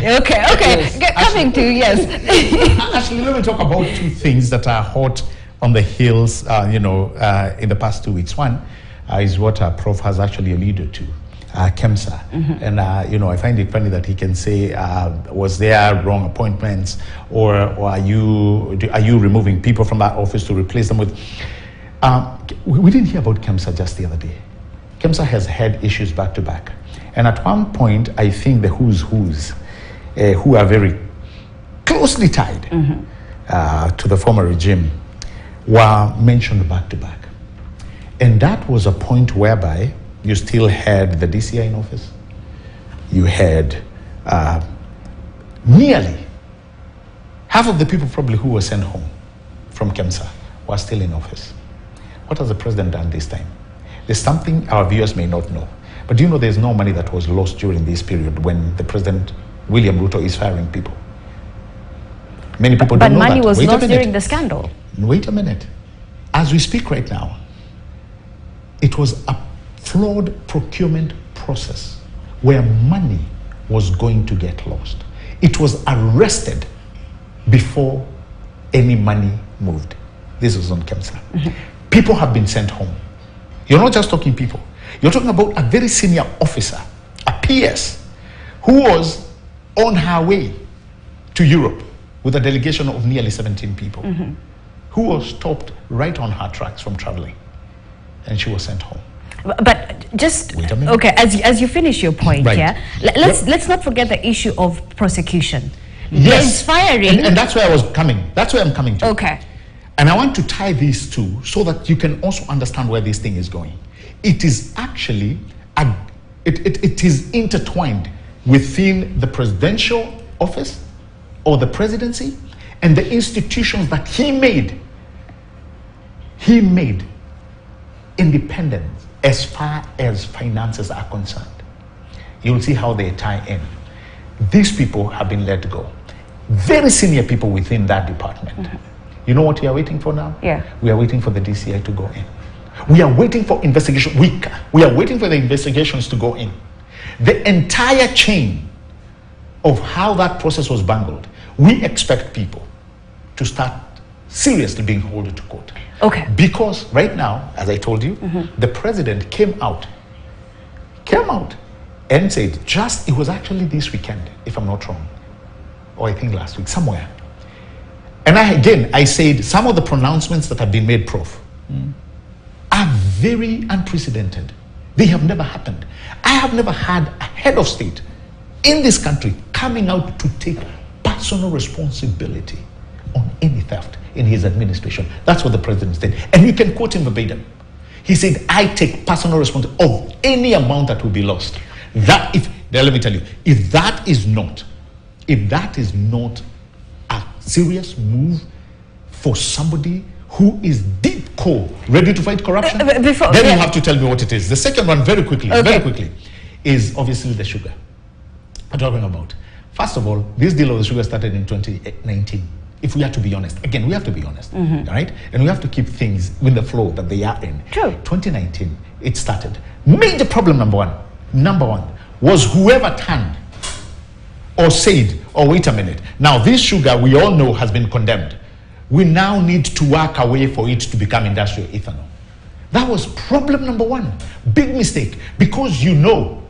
Okay. Coming to, yes. Actually, let me talk about two things that are hot on the hills, in the past 2 weeks. One is what Prof has actually alluded to, KEMSA. And, I find it funny that he can say, was there wrong appointments, or are you removing people from that office to replace them with... we didn't hear about KEMSA just the other day. KEMSA has had issues back to back. And at one point, I think the who's who are very closely tied to the former regime were mentioned back to back. And that was a point whereby you still had the DCI in office. You had nearly half of the people probably who were sent home from KEMSA were still in office. What has the president done this time? There's something our viewers may not know. But do you know there's no money that was lost during this period when the president, William Ruto, is firing people? Many people don't know that. But money was lost during the scandal. Wait a minute. As we speak right now, it was a flawed procurement process where money was going to get lost. It was arrested before any money moved. This was on KEMSA. People have been sent home. You're not just talking people. You're talking about a very senior officer, a PS, who was on her way to Europe with a delegation of nearly 17 people, who was stopped right on her tracks from traveling, and she was sent home. But just wait a minute. Okay, as you finish your point, right. Yeah, let's not forget the issue of prosecution. Yes, there's firing, and that's where I was coming. That's where I'm coming to. Okay, and I want to tie these two so that you can also understand where this thing is going. It is actually it is intertwined within the presidential office or the presidency and the institutions that he made independent as far as finances are concerned. You'll see how they tie in. These people have been let go. Very senior people within that department. You know what we are waiting for now? Yeah. We are waiting for the DCI to go in. We are waiting for investigation. We are waiting for the investigations to go in. The entire chain of how that process was bungled, we expect people to start seriously being held to court. Okay. Because right now, as I told you, the president came out and said, it was actually this weekend, if I'm not wrong, or I think last week, somewhere. And I said, some of the pronouncements that have been made, Prof, are very unprecedented. They have never happened. I have never had a head of state in this country coming out to take personal responsibility on any theft in his administration. That's what the president said. And you can quote him verbatim. He said, I take personal responsibility of any amount that will be lost. Let me tell you, if that is not a serious move for somebody who is deep core, ready to fight corruption, then you have to tell me what it is. The second one, very quickly, is obviously the sugar. I'm talking about. First of all, this deal of the sugar started in 2019. If we have to be honest, again, we have to be honest, right? And we have to keep things in the flow that they are in. True. 2019, it started. Major problem number one was whoever turned or said, oh, wait a minute. Now, this sugar we all know has been condemned. We now need to work a way for it to become industrial ethanol. That was problem number one. Big mistake, because you know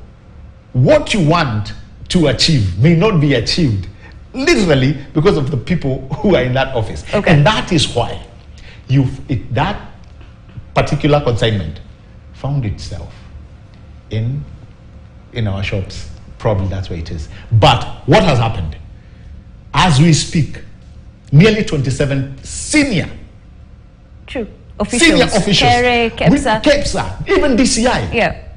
what you want to achieve may not be achieved literally because of the people who are in that office. Okay. And that is why that particular consignment found itself in our shops. Probably that's where it is. But what has happened? As we speak, nearly 27 senior officials, KEMSA, even DCI. Yeah.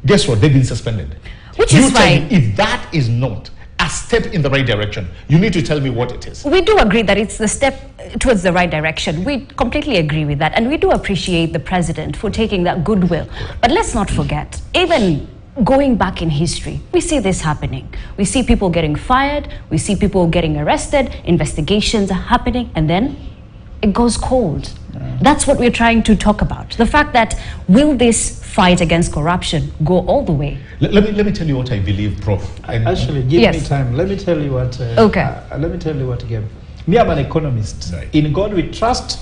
Guess what? They've been suspended. Which is fine. If that is not a step in the right direction, you need to tell me what it is. We do agree that it's the step towards the right direction. We completely agree with that. And we do appreciate the president for taking that goodwill. But let's not forget, even going back in history, we see this happening. We see people getting fired. We see people getting arrested. Investigations are happening. And then it goes cold. That's what we're trying to talk about. The fact that will this fight against corruption go all the way. Let me tell you what I believe, Prof. Actually, give Yes. me time. Let me tell you what. Okay. Let me tell you what, Gabe. Me, I'm an economist. Right. In God we trust.